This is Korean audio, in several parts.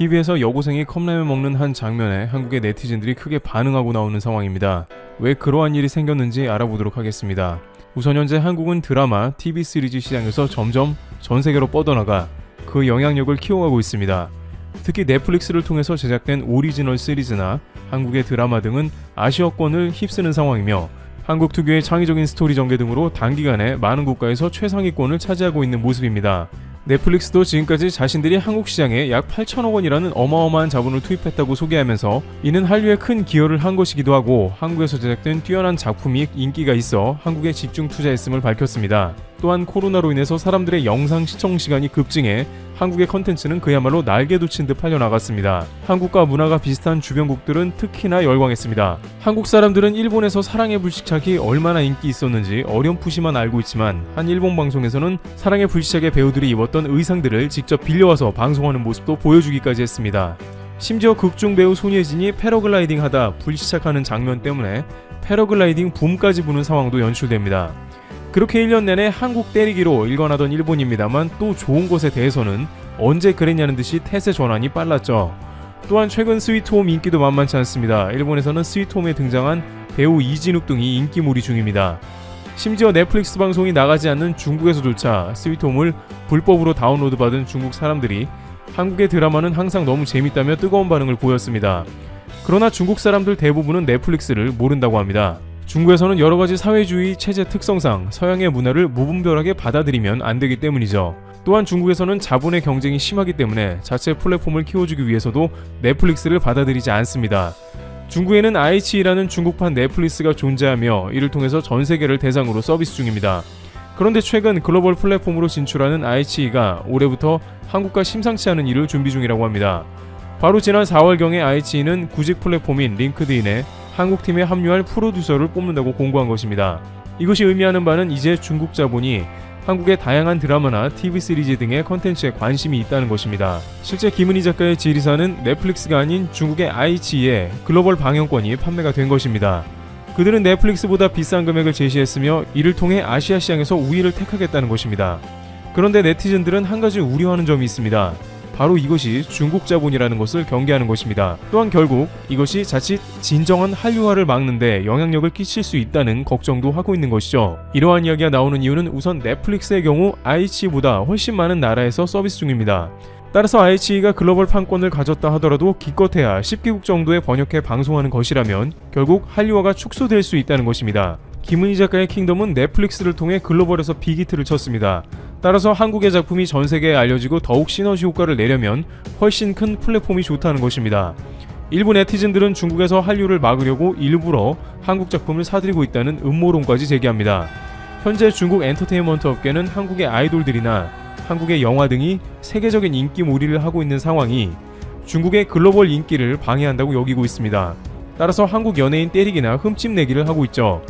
TV에서 여고생이 컵라면 먹는 한 장면에 한국의 네티즌들이 크게 반응하고 나오는 상황입니다. 왜 그러한 일이 생겼는지 알아보도록 하겠습니다. 우선 현재 한국은 드라마, TV 시리즈 시장에서 점점 전 세계로 뻗어나가 그 영향력을 키워가고 있습니다. 특히 넷플릭스를 통해서 제작된 오리지널 시리즈나 한국의 드라마 등은 아시아권을 휩쓰는 상황이며 한국 특유의 창의적인 스토리 전개 등으로 단기간에 많은 국가에서 최상위권을 차지하고 있는 모습입니다. 넷플릭스도 지금까지 자신들이 한국 시장에 약 8천억 원이라는 어마어마한 자본을 투입했다고 소개하면서 이는 한류에 큰 기여를 한 것이기도 하고 한국에서 제작된 뛰어난 작품이 인기가 있어 한국에 집중 투자했음을 밝혔습니다. 또한 코로나로 인해서 사람들의 영상 시청 시간이 급증해 한국의 컨텐츠는 그야말로 날개도 친 듯 팔려나갔습니다. 한국과 문화가 비슷한 주변국들은 특히나 열광했습니다. 한국 사람들은 일본에서 사랑의 불시착이 얼마나 인기 있었는지 어렴풋이만 알고 있지만 한 일본 방송에서는 사랑의 불시착의 배우들이 입었던 의상들을 직접 빌려와서 방송하는 모습도 보여주기까지 했습니다. 심지어 극중 배우 손예진이 패러글라이딩 하다 불시착하는 장면 때문에 패러글라이딩 붐까지 부는 상황도 연출됩니다. 그렇게 1년 내내 한국 때리기로 일관하던 일본입니다만 또 좋은 것에 대해서는 언제 그랬냐는 듯이 태세 전환이 빨랐죠. 또한 최근 스위트홈 인기도 만만치 않습니다. 일본에서는 스위트홈에 등장한 배우 이진욱 등이 인기몰이 중입니다. 심지어 넷플릭스 방송이 나가지 않는 중국에서조차 스위트홈을 불법으로 다운로드 받은 중국 사람들이 한국의 드라마는 항상 너무 재밌다며 뜨거운 반응을 보였습니다. 그러나 중국 사람들 대부분은 넷플릭스를 모른다고 합니다. 중국에서는 여러가지 사회주의 체제 특성상 서양의 문화를 무분별하게 받아들이면 안되기 때문이죠. 또한 중국에서는 자본의 경쟁이 심하기 때문에 자체 플랫폼을 키워주기 위해서도 넷플릭스를 받아들이지 않습니다. 중국에는 iQIY라는 중국판 넷플릭스가 존재하며 이를 통해서 전세계를 대상으로 서비스 중입니다. 그런데 최근 글로벌 플랫폼으로 진출하는 iQIY가 올해부터 한국과 심상치 않은 일을 준비 중이라고 합니다. 바로 지난 4월경에 iQIY는 구직 플랫폼인 링크드인에 한국팀에 합류할 프로듀서를 뽑는다고 공고한 것입니다. 이것이 의미하는 바는 이제 중국 자본이 한국의 다양한 드라마나 TV 시리즈 등의 컨텐츠에 관심이 있다는 것입니다. 실제 김은희 작가의 지리사는 넷플릭스가 아닌 중국의 iQIY의 글로벌 방영권이 판매가 된 것입니다. 그들은 넷플릭스보다 비싼 금액을 제시했으며 이를 통해 아시아 시장에서 우위를 택하겠다는 것입니다. 그런데 네티즌들은 한 가지 우려하는 점이 있습니다. 바로 이것이 중국 자본이라는 것을 경계하는 것입니다. 또한 결국 이것이 자칫 진정한 한류화를 막는데 영향력을 끼칠 수 있다는 걱정도 하고 있는 것이죠. 이러한 이야기가 나오는 이유는 우선 넷플릭스의 경우 iQIY보다 훨씬 많은 나라에서 서비스 중입니다. 따라서 iQIY가 글로벌 판권을 가졌다 하더라도 기껏해야 10개국 정도에 번역해 방송하는 것이라면 결국 한류화가 축소될 수 있다는 것입니다. 김은희 작가의 킹덤은 넷플릭스를 통해 글로벌에서 빅히트를 쳤습니다. 따라서 한국의 작품이 전세계에 알려지고 더욱 시너지 효과를 내려면 훨씬 큰 플랫폼이 좋다는 것입니다. 일부 네티즌들은 중국에서 한류를 막으려고 일부러 한국 작품을 사들이고 있다는 음모론까지 제기합니다. 현재 중국 엔터테인먼트 업계는 한국의 아이돌들이나 한국의 영화 등이 세계적인 인기몰이를 하고 있는 상황이 중국의 글로벌 인기를 방해한다고 여기고 있습니다. 따라서 한국 연예인 때리기나 흠집내기를 하고 있죠.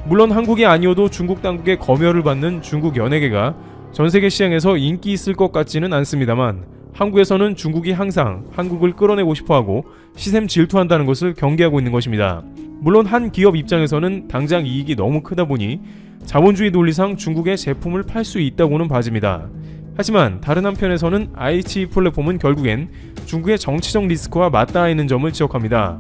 물론 한국이 아니어도 중국 당국의 검열을 받는 중국 연예계가 전세계 시장에서 인기 있을 것 같지는 않습니다만 한국에서는 중국이 항상 한국을 끌어내고 싶어하고 시샘 질투한다는 것을 경계하고 있는 것입니다. 물론 한 기업 입장에서는 당장 이익이 너무 크다 보니 자본주의 논리상 중국의 제품을 팔 수 있다고는 봐집니다. 하지만 다른 한편에서는 iQIY 플랫폼은 결국엔 중국의 정치적 리스크와 맞닿아 있는 점을 지적합니다.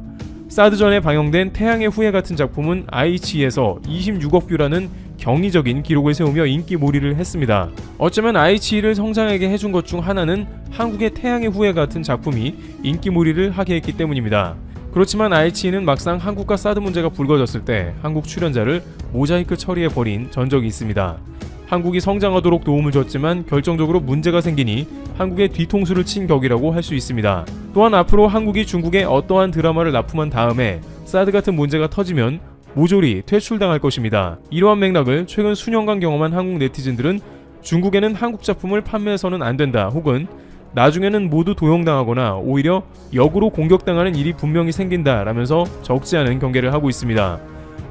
사드 전에 방영된 태양의 후예 같은 작품은 iQIY에서 26억 뷰라는 경이적인 기록을 세우며 인기몰이를 했습니다. 어쩌면 iQIY를 성장하게 해준 것 중 하나는 한국의 태양의 후예 같은 작품이 인기몰이를 하게 했기 때문입니다. 그렇지만 iQIY는 막상 한국과 사드 문제가 불거졌을 때 한국 출연자를 모자이크 처리해버린 전적이 있습니다. 한국이 성장하도록 도움을 줬지만 결정적으로 문제가 생기니 한국의 뒤통수를 친 격이라고 할 수 있습니다. 또한 앞으로 한국이 중국에 어떠한 드라마를 납품한 다음에 사드 같은 문제가 터지면 모조리 퇴출당할 것입니다. 이러한 맥락을 최근 수년간 경험한 한국 네티즌들은 중국에는 한국 작품을 판매해서는 안 된다 혹은 나중에는 모두 도용당하거나 오히려 역으로 공격당하는 일이 분명히 생긴다 라면서 적지 않은 경계를 하고 있습니다.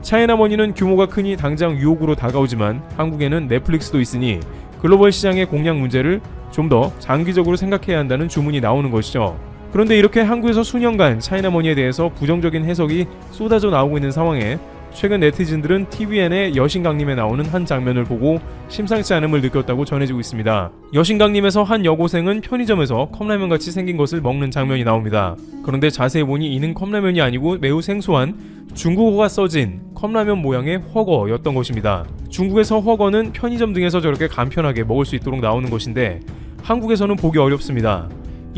차이나머니는 규모가 크니 당장 유혹으로 다가오지만 한국에는 넷플릭스도 있으니 글로벌 시장의 공략 문제를 좀 더 장기적으로 생각해야 한다는 주문이 나오는 것이죠. 그런데 이렇게 한국에서 수년간 차이나머니에 대해서 부정적인 해석이 쏟아져 나오고 있는 상황에 최근 네티즌들은 TVN의 여신강림에 나오는 한 장면을 보고 심상치 않음을 느꼈다고 전해지고 있습니다. 여신강림에서 한 여고생은 편의점에서 컵라면같이 생긴 것을 먹는 장면이 나옵니다. 그런데 자세히 보니 이는 컵라면이 아니고 매우 생소한 중국어가 써진 컵라면 모양의 훠궈였던 것입니다. 중국에서 훠궈는 편의점 등에서 저렇게 간편하게 먹을 수 있도록 나오는 것인데 한국에서는 보기 어렵습니다.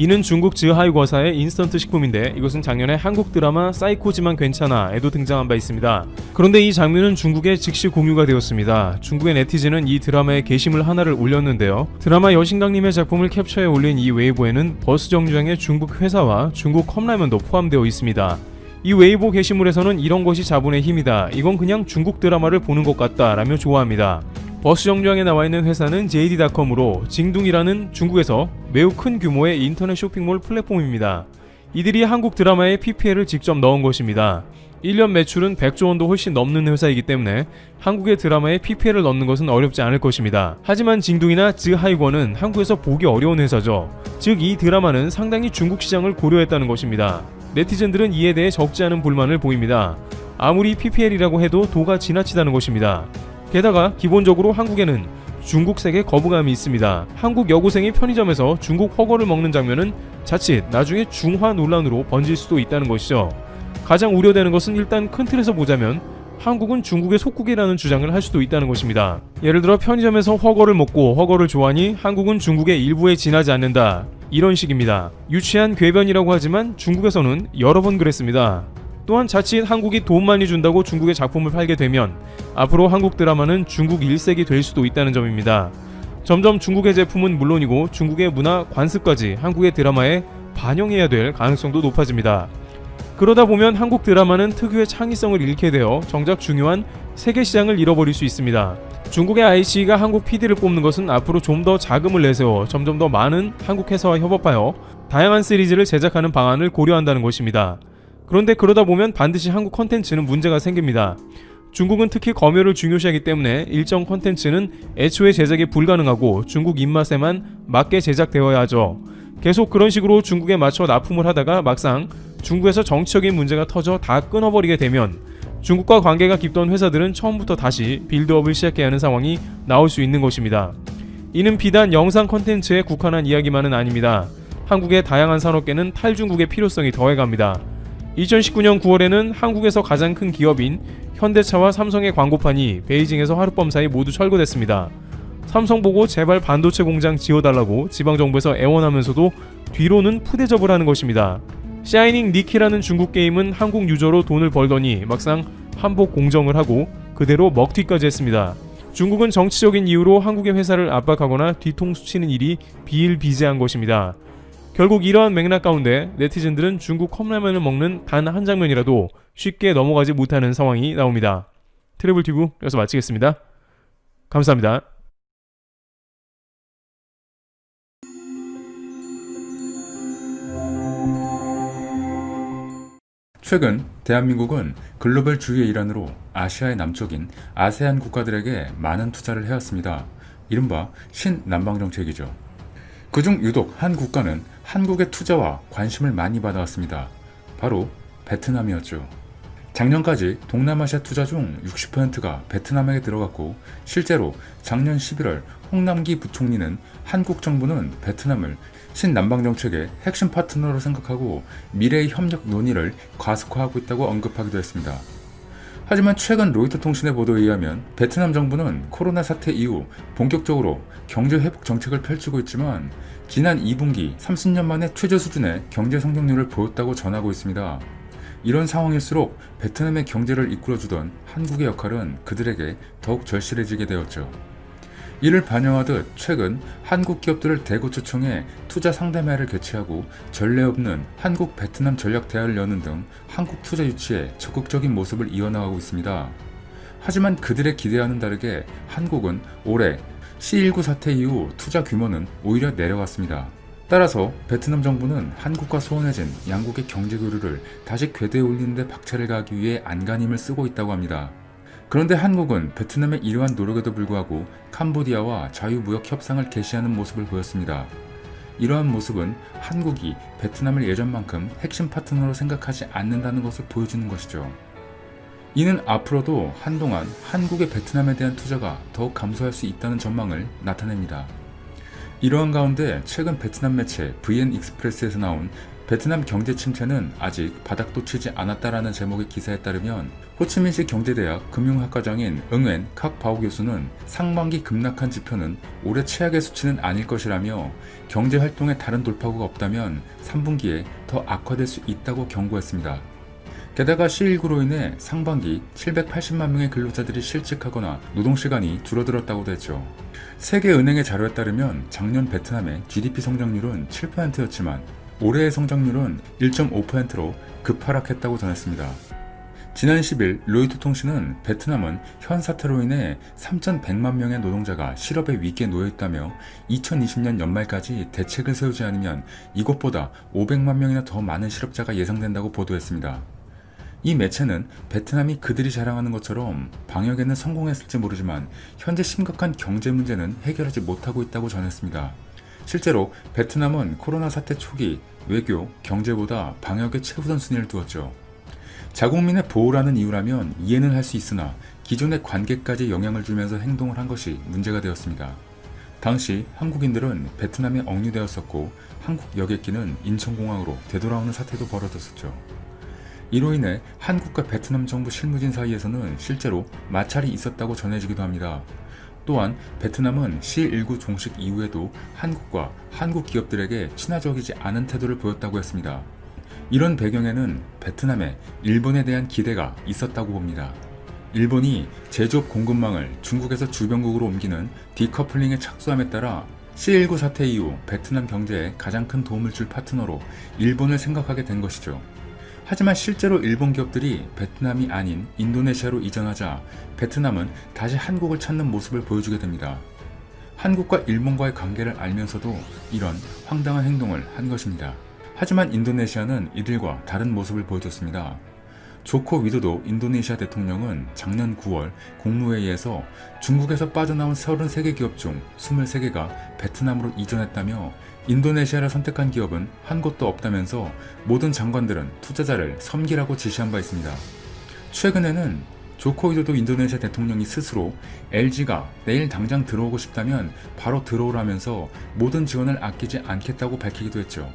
이는 중국 즈하이궈사의 인스턴트 식품인데 이것은 작년에 한국 드라마 사이코지만 괜찮아에도 등장한 바 있습니다. 그런데 이 장면은 중국에 즉시 공유가 되었습니다. 중국의 네티즌은 이 드라마의 게시물 하나를 올렸는데요. 드라마 여신강림의 작품을 캡처해 올린 이 웨이보에는 버스 정류장의 중국 회사와 중국 컵라면도 포함되어 있습니다. 이 웨이보 게시물에서는 이런 것이 자본의 힘이다. 이건 그냥 중국 드라마를 보는 것 같다 라며 좋아합니다. 버스 정류장에 나와 있는 회사는 JD.com으로 징둥이라는 중국에서 매우 큰 규모의 인터넷 쇼핑몰 플랫폼입니다. 이들이 한국 드라마에 PPL을 직접 넣은 것입니다. 1년 매출은 100조 원도 훨씬 넘는 회사이기 때문에 한국의 드라마에 PPL을 넣는 것은 어렵지 않을 것입니다. 하지만 징둥이나 즈하이궈는 한국에서 보기 어려운 회사죠. 즉 이 드라마는 상당히 중국 시장을 고려했다는 것입니다. 네티즌들은 이에 대해 적지 않은 불만을 보입니다. 아무리 PPL이라고 해도 도가 지나치다는 것입니다. 게다가 기본적으로 한국에는 중국색의 거부감이 있습니다. 한국 여고생이 편의점에서 중국 훠궈를 먹는 장면은 자칫 나중에 중화 논란으로 번질 수도 있다는 것이죠. 가장 우려되는 것은 일단 큰 틀에서 보자면 한국은 중국의 속국이라는 주장을 할 수도 있다는 것입니다. 예를 들어 편의점에서 훠궈를 먹고 훠궈를 좋아하니 한국은 중국의 일부에 지나지 않는다. 이런 식입니다. 유치한 궤변이라고 하지만 중국에서는 여러 번 그랬습니다. 또한 자칫 한국이 돈 많이 준다고 중국의 작품을 팔게 되면 앞으로 한국 드라마는 중국 일색이 될 수도 있다는 점입니다. 점점 중국의 제품은 물론이고 중국의 문화 관습까지 한국의 드라마에 반영해야 될 가능성도 높아집니다. 그러다 보면 한국 드라마는 특유의 창의성을 잃게 되어 정작 중요한 세계 시장을 잃어버릴 수 있습니다. 중국의 IC가 한국 PD를 뽑는 것은 앞으로 좀 더 자금을 내세워 점점 더 많은 한국 회사와 협업하여 다양한 시리즈를 제작하는 방안을 고려한다는 것입니다. 그런데 그러다 보면 반드시 한국 콘텐츠는 문제가 생깁니다. 중국은 특히 검열을 중요시하기 때문에 일정 콘텐츠는 애초에 제작이 불가능하고 중국 입맛에만 맞게 제작되어야 하죠. 계속 그런 식으로 중국에 맞춰 납품을 하다가 막상 중국에서 정치적인 문제가 터져 다 끊어버리게 되면 중국과 관계가 깊던 회사들은 처음부터 다시 빌드업을 시작해야 하는 상황이 나올 수 있는 것입니다. 이는 비단 영상 콘텐츠에 국한한 이야기만은 아닙니다. 한국의 다양한 산업계는 탈중국의 필요성이 더해갑니다. 2019년 9월에는 한국에서 가장 큰 기업인 현대차와 삼성의 광고판이 베이징에서 하룻밤 사이 모두 철거됐습니다. 삼성 보고 제발 반도체 공장 지어달라고 지방정부에서 애원하면서도 뒤로는 푸대접을 하는 것입니다. 샤이닝 니키라는 중국 게임은 한국 유저로 돈을 벌더니 막상 한복 공정을 하고 그대로 먹튀까지 했습니다. 중국은 정치적인 이유로 한국의 회사를 압박하거나 뒤통수 치는 일이 비일비재한 것입니다. 결국 이러한 맥락 가운데 네티즌들은 중국 컵라면을 먹는 단 한 장면이라도 쉽게 넘어가지 못하는 상황이 나옵니다. 트래블튜브 여기서 마치겠습니다. 감사합니다. 최근 대한민국은 글로벌 주유의 일환으로 아시아의 남쪽인 아세안 국가들에게 많은 투자를 해왔습니다. 이른바 신남방정책이죠. 그중 유독 한 국가는 한국의 투자와 관심을 많이 받아왔습니다. 바로 베트남이었죠. 작년까지 동남아시아 투자 중 60%가 베트남에게 들어갔고 실제로 작년 11월 홍남기 부총리는 한국 정부는 베트남을 신남방정책의 핵심 파트너로 생각하고 미래의 협력 논의를 가속화하고 있다고 언급하기도 했습니다. 하지만 최근 로이터 통신의 보도에 의하면 베트남 정부는 코로나 사태 이후 본격적으로 경제 회복 정책을 펼치고 있지만 지난 2분기 30년 만에 최저 수준의 경제 성장률을 보였다고 전하고 있습니다. 이런 상황일수록 베트남의 경제를 이끌어주던 한국의 역할은 그들에게 더욱 절실해지게 되었죠. 이를 반영하듯 최근 한국 기업들을 대거 초청해 투자 상담회를 개최하고 전례 없는 한국 베트남 전략 대화를 여는 등 한국 투자 유치에 적극적인 모습을 이어나가고 있습니다. 하지만 그들의 기대와는 다르게 한국은 올해 C19 사태 이후 투자 규모는 오히려 내려갔습니다. 따라서 베트남 정부는 한국과 소원해진 양국의 경제 교류를 다시 궤도에 올리는 데 박차를 가하기 위해 안간힘을 쓰고 있다고 합니다. 그런데 한국은 베트남의 이러한 노력에도 불구하고 캄보디아와 자유무역 협상을 개시하는 모습을 보였습니다. 이러한 모습은 한국이 베트남을 예전만큼 핵심 파트너로 생각하지 않는다는 것을 보여주는 것이죠. 이는 앞으로도 한동안 한국의 베트남에 대한 투자가 더욱 감소할 수 있다는 전망을 나타냅니다. 이러한 가운데 최근 베트남 매체 VN 익스프레스에서 나온 베트남 경제 침체는 아직 바닥도 치지 않았다라는 제목의 기사에 따르면 호치민시 경제대학 금융학과장인 응웬 칵바오 교수는 상반기 급락한 지표는 올해 최악의 수치는 아닐 것이라며 경제활동에 다른 돌파구가 없다면 3분기에 더 악화될 수 있다고 경고했습니다. 게다가 C19로 인해 상반기 780만 명의 근로자들이 실직하거나 노동시간이 줄어들었다고도 했죠. 세계은행의 자료에 따르면 작년 베트남의 GDP 성장률은 7%였지만 올해의 성장률은 1.5%로 급하락했다고 전했습니다. 지난 10일 로이터 통신은 베트남은 현 사태로 인해 3,100만 명의 노동자가 실업의 위기에 놓여있다며 2020년 연말까지 대책을 세우지 않으면 이것보다 500만 명이나 더 많은 실업자가 예상된다고 보도했습니다. 이 매체는 베트남이 그들이 자랑하는 것처럼 방역에는 성공했을지 모르지만 현재 심각한 경제 문제는 해결하지 못하고 있다고 전했습니다. 실제로 베트남은 코로나 사태 초기 외교, 경제보다 방역에 최우선순위를 두었죠. 자국민의 보호라는 이유라면 이해는 할 수 있으나 기존의 관계까지 영향을 주면서 행동을 한 것이 문제가 되었습니다. 당시 한국인들은 베트남에 억류되었었고 한국 여객기는 인천공항으로 되돌아오는 사태도 벌어졌었죠. 이로 인해 한국과 베트남 정부 실무진 사이에서는 실제로 마찰이 있었다고 전해지기도 합니다. 또한 베트남은 C19 종식 이후에도 한국과 한국 기업들에게 친화적이지 않은 태도를 보였다고 했습니다. 이런 배경에는 베트남에 일본에 대한 기대가 있었다고 봅니다. 일본이 제조업 공급망을 중국에서 주변국으로 옮기는 디커플링에 착수함에 따라 C19 사태 이후 베트남 경제에 가장 큰 도움을 줄 파트너로 일본을 생각하게 된 것이죠. 하지만 실제로 일본 기업들이 베트남이 아닌 인도네시아로 이전하자 베트남은 다시 한국을 찾는 모습을 보여주게 됩니다. 한국과 일본과의 관계를 알면서도 이런 황당한 행동을 한 것입니다. 하지만 인도네시아는 이들과 다른 모습을 보여줬습니다. 조코 위도도 인도네시아 대통령은 작년 9월 국무회의에서 중국에서 빠져나온 33개 기업 중 23개가 베트남으로 이전했다며 인도네시아를 선택한 기업은 한 곳도 없다면서 모든 장관들은 투자자를 섬기라고 지시한 바 있습니다. 최근에는 조코 위도도 인도네시아 대통령이 스스로 LG가 내일 당장 들어오고 싶다면 바로 들어오라면서 모든 지원을 아끼지 않겠다고 밝히기도 했죠.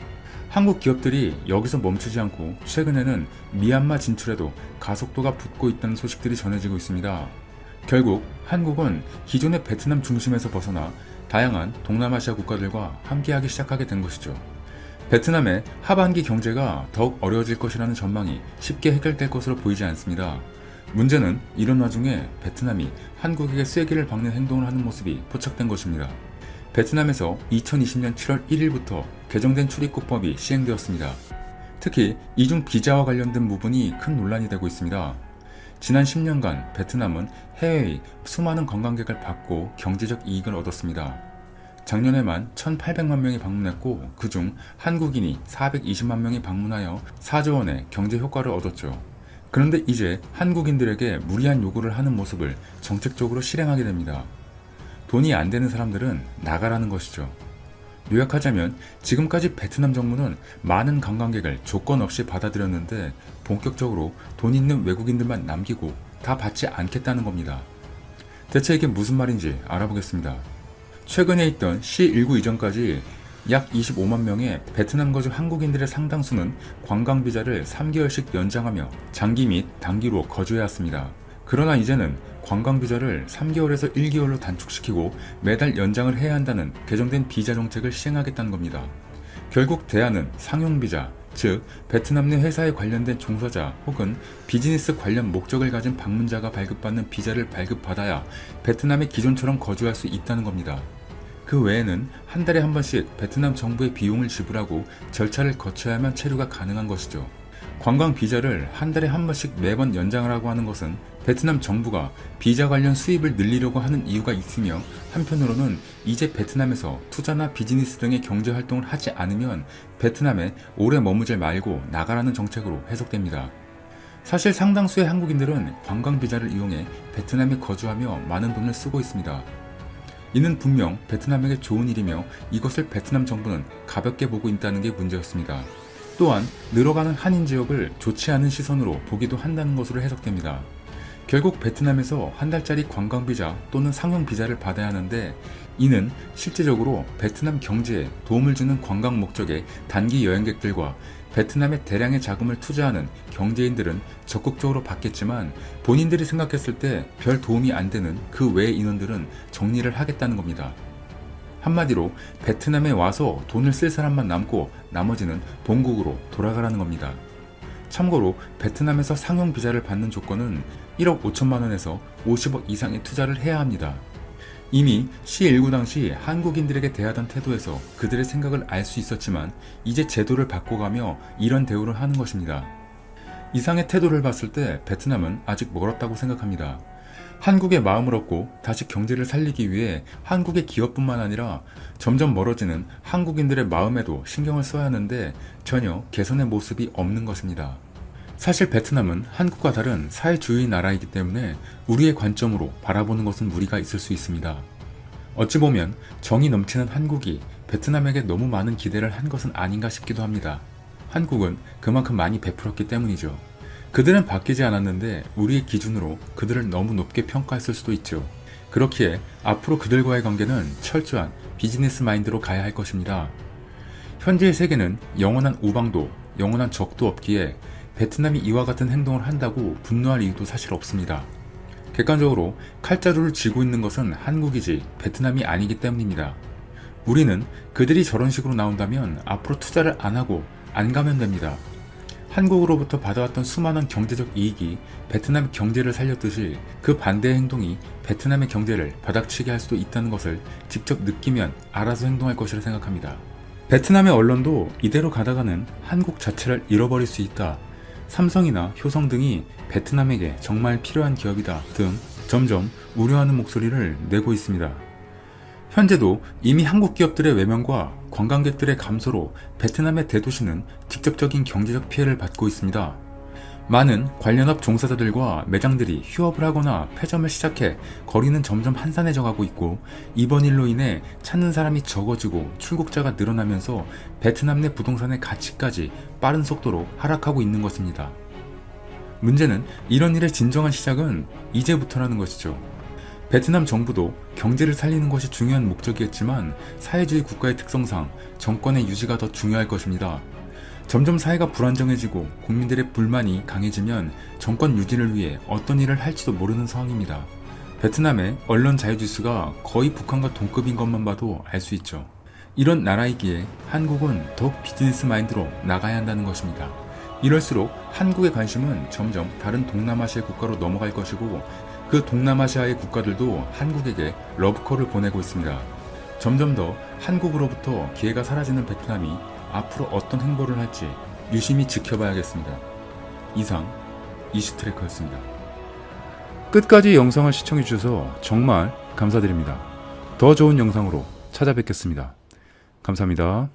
한국 기업들이 여기서 멈추지 않고 최근에는 미얀마 진출에도 가속도가 붙고 있다는 소식들이 전해지고 있습니다. 결국 한국은 기존의 베트남 중심에서 벗어나 다양한 동남아시아 국가들과 함께하기 시작하게 된 것이죠. 베트남의 하반기 경제가 더욱 어려워질 것이라는 전망이 쉽게 해결될 것으로 보이지 않습니다. 문제는 이런 와중에 베트남이 한국에게 쐐기를 박는 행동을 하는 모습이 포착된 것입니다. 베트남에서 2020년 7월 1일부터 개정된 출입국법이 시행되었습니다. 특히 이중 비자와 관련된 부분이 큰 논란이 되고 있습니다. 지난 10년간 베트남은 해외의 수많은 관광객을 받고 경제적 이익을 얻었습니다. 작년에만 1,800만 명이 방문했고 그중 한국인이 420만 명이 방문하여 4조 원의 경제 효과를 얻었죠. 그런데 이제 한국인들에게 무리한 요구를 하는 모습을 정책적으로 실행하게 됩니다. 돈이 안 되는 사람들은 나가라는 것이죠. 요약하자면 지금까지 베트남 정부는 많은 관광객을 조건 없이 받아들였는데 본격적으로 돈 있는 외국인들만 남기고 다 받지 않겠다는 겁니다. 대체 이게 무슨 말인지 알아보겠습니다. 최근에 있던 C19 이전까지 약 25만 명의 베트남 거주 한국인들의 상당수는 관광비자를 3개월씩 연장하며 장기 및 단기로 거주해왔습니다. 그러나 이제는 관광비자를 3개월에서 1개월로 단축시키고 매달 연장을 해야 한다는 개정된 비자 정책을 시행하겠다는 겁니다. 결국 대안은 상용비자, 즉 베트남 내 회사에 관련된 종사자 혹은 비즈니스 관련 목적을 가진 방문자가 발급받는 비자를 발급받아야 베트남에 기존처럼 거주할 수 있다는 겁니다. 그 외에는 한 달에 한 번씩 베트남 정부의 비용을 지불하고 절차를 거쳐야만 체류가 가능한 것이죠. 관광 비자를 한 달에 한 번씩 매번 연장하라고 하는 것은 베트남 정부가 비자 관련 수입을 늘리려고 하는 이유가 있으며 한편으로는 이제 베트남에서 투자나 비즈니스 등의 경제 활동을 하지 않으면 베트남에 오래 머무질 말고 나가라는 정책으로 해석됩니다. 사실 상당수의 한국인들은 관광 비자를 이용해 베트남에 거주하며 많은 돈을 쓰고 있습니다. 이는 분명 베트남에게 좋은 일이며 이것을 베트남 정부는 가볍게 보고 있다는 게 문제였습니다. 또한 늘어가는 한인 지역을 좋지 않은 시선으로 보기도 한다는 것으로 해석됩니다. 결국 베트남에서 한 달짜리 관광비자 또는 상용비자를 받아야 하는데 이는 실제적으로 베트남 경제에 도움을 주는 관광 목적의 단기 여행객들과 베트남에 대량의 자금을 투자하는 경제인들은 적극적으로 받겠지만 본인들이 생각했을 때 별 도움이 안 되는 그 외의 인원들은 정리를 하겠다는 겁니다. 한마디로 베트남에 와서 돈을 쓸 사람만 남고 나머지는 본국으로 돌아가라는 겁니다. 참고로 베트남에서 상용 비자를 받는 조건은 1억 5천만 원에서 50억 이상의 투자를 해야 합니다. 이미 C19 당시 한국인들에게 대하던 태도에서 그들의 생각을 알 수 있었지만 이제 제도를 바꿔가며 이런 대우를 하는 것입니다. 이상의 태도를 봤을 때 베트남은 아직 멀었다고 생각합니다. 한국의 마음을 얻고 다시 경제를 살리기 위해 한국의 기업뿐만 아니라 점점 멀어지는 한국인들의 마음에도 신경을 써야 하는데 전혀 개선의 모습이 없는 것입니다. 사실 베트남은 한국과 다른 사회주의 나라이기 때문에 우리의 관점으로 바라보는 것은 무리가 있을 수 있습니다. 어찌 보면 정이 넘치는 한국이 베트남에게 너무 많은 기대를 한 것은 아닌가 싶기도 합니다. 한국은 그만큼 많이 베풀었기 때문이죠. 그들은 바뀌지 않았는데 우리의 기준으로 그들을 너무 높게 평가했을 수도 있죠. 그렇기에 앞으로 그들과의 관계는 철저한 비즈니스 마인드로 가야 할 것입니다. 현재의 세계는 영원한 우방도, 영원한 적도 없기에 베트남이 이와 같은 행동을 한다고 분노할 이유도 사실 없습니다. 객관적으로 칼자루를 쥐고 있는 것은 한국이지 베트남이 아니기 때문입니다. 우리는 그들이 저런 식으로 나온다면 앞으로 투자를 안 하고 안 가면 됩니다. 한국으로부터 받아왔던 수많은 경제적 이익이 베트남 경제를 살렸듯이 그 반대의 행동이 베트남의 경제를 바닥치게 할 수도 있다는 것을 직접 느끼면 알아서 행동할 것이라 생각합니다. 베트남의 언론도 이대로 가다가는 한국 자체를 잃어버릴 수 있다. 삼성이나 효성 등이 베트남에게 정말 필요한 기업이다 등 점점 우려하는 목소리를 내고 있습니다. 현재도 이미 한국 기업들의 외면과 관광객들의 감소로 베트남의 대도시는 직접적인 경제적 피해를 받고 있습니다. 많은 관련업 종사자들과 매장들이 휴업을 하거나 폐점을 시작해 거리는 점점 한산해져 가고 있고 이번 일로 인해 찾는 사람이 적어지고 출국자가 늘어나면서 베트남 내 부동산의 가치까지 빠른 속도로 하락하고 있는 것입니다. 문제는 이런 일의 진정한 시작은 이제부터라는 것이죠. 베트남 정부도 경제를 살리는 것이 중요한 목적이겠지만 사회주의 국가의 특성상 정권의 유지가 더 중요할 것입니다. 점점 사회가 불안정해지고 국민들의 불만이 강해지면 정권 유지를 위해 어떤 일을 할지도 모르는 상황입니다. 베트남의 언론 자유지수가 거의 북한과 동급인 것만 봐도 알 수 있죠. 이런 나라이기에 한국은 더욱 비즈니스 마인드로 나가야 한다는 것입니다. 이럴수록 한국의 관심은 점점 다른 동남아시아 국가로 넘어갈 것이고 그 동남아시아의 국가들도 한국에게 러브콜을 보내고 있습니다. 점점 더 한국으로부터 기회가 사라지는 베트남이 앞으로 어떤 행보를 할지 유심히 지켜봐야겠습니다. 이상 이슈트래커였습니다. 끝까지 영상을 시청해주셔서 정말 감사드립니다. 더 좋은 영상으로 찾아뵙겠습니다. 감사합니다.